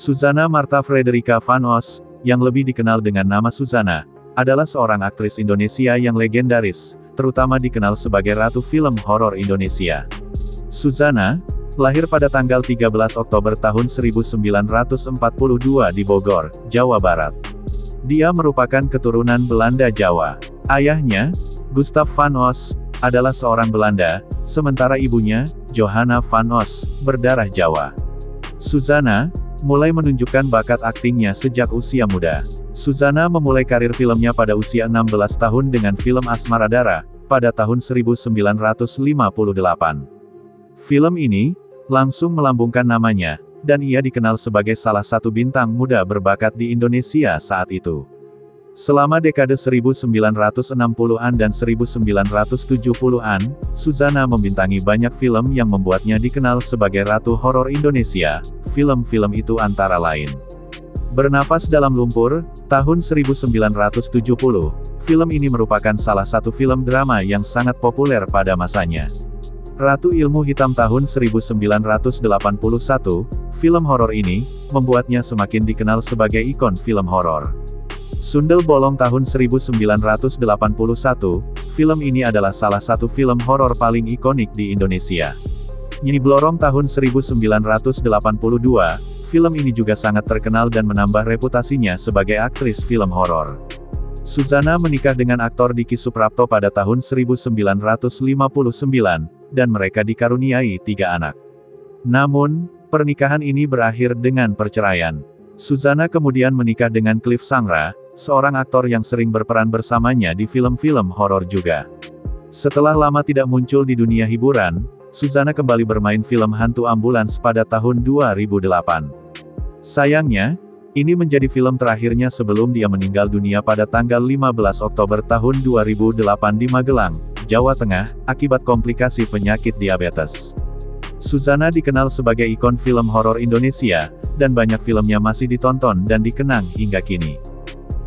Suzana Martha Frederica van Os, yang lebih dikenal dengan nama Suzana, adalah seorang aktris Indonesia yang legendaris, terutama dikenal sebagai Ratu Film Horor Indonesia. Suzana, lahir pada tanggal 13 Oktober tahun 1942 di Bogor, Jawa Barat. Dia merupakan keturunan Belanda Jawa. Ayahnya, Gustav van Os, adalah seorang Belanda, sementara ibunya, Johanna van Os, berdarah Jawa. Suzana mulai menunjukkan bakat aktingnya sejak usia muda. Suzana memulai karir filmnya pada usia 16 tahun dengan film Asmaradara, pada tahun 1958. Film ini langsung melambungkan namanya, dan ia dikenal sebagai salah satu bintang muda berbakat di Indonesia saat itu. Selama dekade 1960-an dan 1970-an, Suzana membintangi banyak film yang membuatnya dikenal sebagai Ratu Horor Indonesia. Film-film itu antara lain Bernafas Dalam Lumpur, tahun 1970. Film ini merupakan salah satu film drama yang sangat populer pada masanya. Ratu Ilmu Hitam tahun 1981, film horor ini membuatnya semakin dikenal sebagai ikon film horor. Sundel Bolong tahun 1981, film ini adalah salah satu film horor paling ikonik di Indonesia. Nyi Blorong tahun 1982, film ini juga sangat terkenal dan menambah reputasinya sebagai aktris film horor. Suzana menikah dengan aktor Diki Suprapto pada tahun 1959, dan mereka dikaruniai 3 anak. Namun, pernikahan ini berakhir dengan perceraian. Suzana kemudian menikah dengan Cliff Sangra, seorang aktor yang sering berperan bersamanya di film-film horor juga. Setelah lama tidak muncul di dunia hiburan, Suzana kembali bermain film hantu ambulans pada tahun 2008. Sayangnya, ini menjadi film terakhirnya sebelum dia meninggal dunia pada tanggal 15 Oktober tahun 2008 di Magelang, Jawa Tengah, akibat komplikasi penyakit diabetes. Suzana dikenal sebagai ikon film horor Indonesia, dan banyak filmnya masih ditonton dan dikenang hingga kini.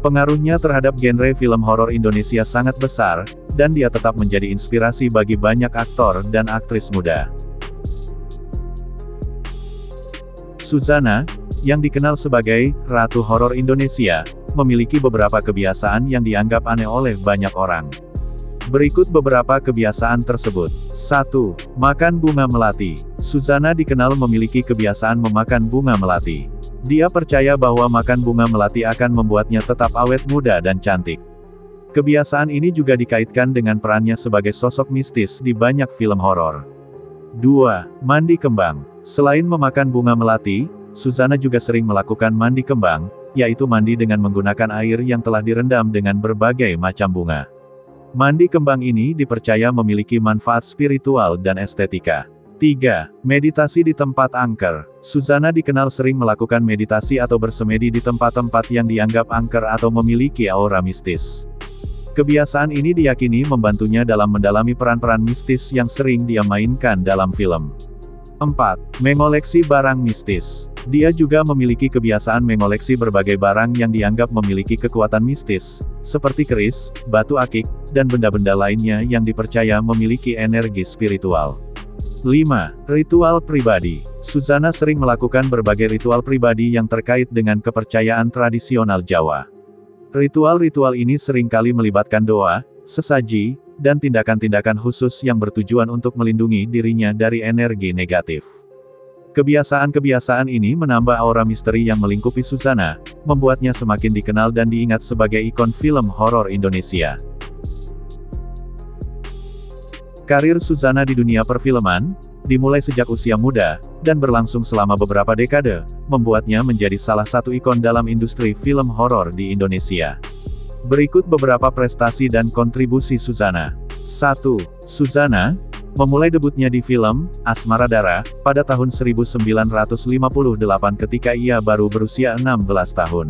Pengaruhnya terhadap genre film horor Indonesia sangat besar, dan dia tetap menjadi inspirasi bagi banyak aktor dan aktris muda. Suzana, yang dikenal sebagai Ratu Horor Indonesia, memiliki beberapa kebiasaan yang dianggap aneh oleh banyak orang. Berikut beberapa kebiasaan tersebut. 1. Makan bunga melati. Suzana dikenal memiliki kebiasaan memakan bunga melati. Dia percaya bahwa makan bunga melati akan membuatnya tetap awet muda dan cantik. Kebiasaan ini juga dikaitkan dengan perannya sebagai sosok mistis di banyak film horor. 2. Mandi kembang. Selain memakan bunga melati, Suzana juga sering melakukan mandi kembang, yaitu mandi dengan menggunakan air yang telah direndam dengan berbagai macam bunga. Mandi kembang ini dipercaya memiliki manfaat spiritual dan estetika. 3. Meditasi di tempat angker. Suzana dikenal sering melakukan meditasi atau bersemedi di tempat-tempat yang dianggap angker atau memiliki aura mistis. Kebiasaan ini diyakini membantunya dalam mendalami peran-peran mistis yang sering dia mainkan dalam film. 4. Mengoleksi barang mistis. Dia juga memiliki kebiasaan mengoleksi berbagai barang yang dianggap memiliki kekuatan mistis, seperti keris, batu akik, dan benda-benda lainnya yang dipercaya memiliki energi spiritual. 5. Ritual pribadi. Suzana sering melakukan berbagai ritual pribadi yang terkait dengan kepercayaan tradisional Jawa. Ritual-ritual ini seringkali melibatkan doa, sesaji, dan tindakan-tindakan khusus yang bertujuan untuk melindungi dirinya dari energi negatif. Kebiasaan-kebiasaan ini menambah aura misteri yang melingkupi Suzana, membuatnya semakin dikenal dan diingat sebagai ikon film horor Indonesia. Karir Suzana di dunia perfilman, dimulai sejak usia muda, dan berlangsung selama beberapa dekade, membuatnya menjadi salah satu ikon dalam industri film horor di Indonesia. Berikut beberapa prestasi dan kontribusi Suzana. 1. Suzana memulai debutnya di film Asmaradara pada tahun 1958 ketika ia baru berusia 16 tahun.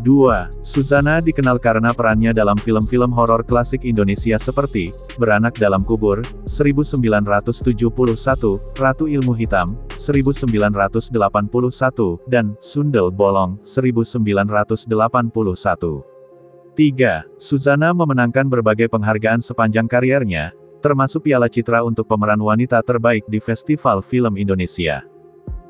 2. Suzana dikenal karena perannya dalam film-film horor klasik Indonesia seperti Beranak Dalam Kubur, 1971, Ratu Ilmu Hitam, 1981, dan Sundel Bolong, 1981. 3. Suzana memenangkan berbagai penghargaan sepanjang kariernya, termasuk Piala Citra untuk pemeran wanita terbaik di Festival Film Indonesia.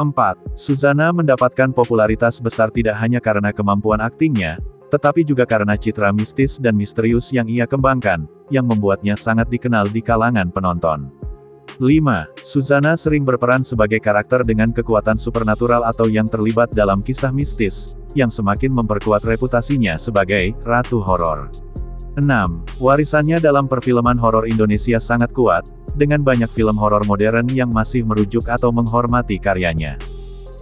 4. Suzana mendapatkan popularitas besar tidak hanya karena kemampuan aktingnya, tetapi juga karena citra mistis dan misterius yang ia kembangkan, yang membuatnya sangat dikenal di kalangan penonton. 5. Suzana sering berperan sebagai karakter dengan kekuatan supernatural atau yang terlibat dalam kisah mistis, yang semakin memperkuat reputasinya sebagai Ratu Horor. 6. Warisannya dalam perfilman horor Indonesia sangat kuat, dengan banyak film horor modern yang masih merujuk atau menghormati karyanya.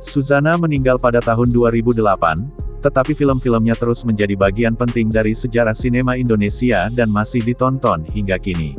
Suzana meninggal pada tahun 2008, tetapi film-filmnya terus menjadi bagian penting dari sejarah sinema Indonesia dan masih ditonton hingga kini.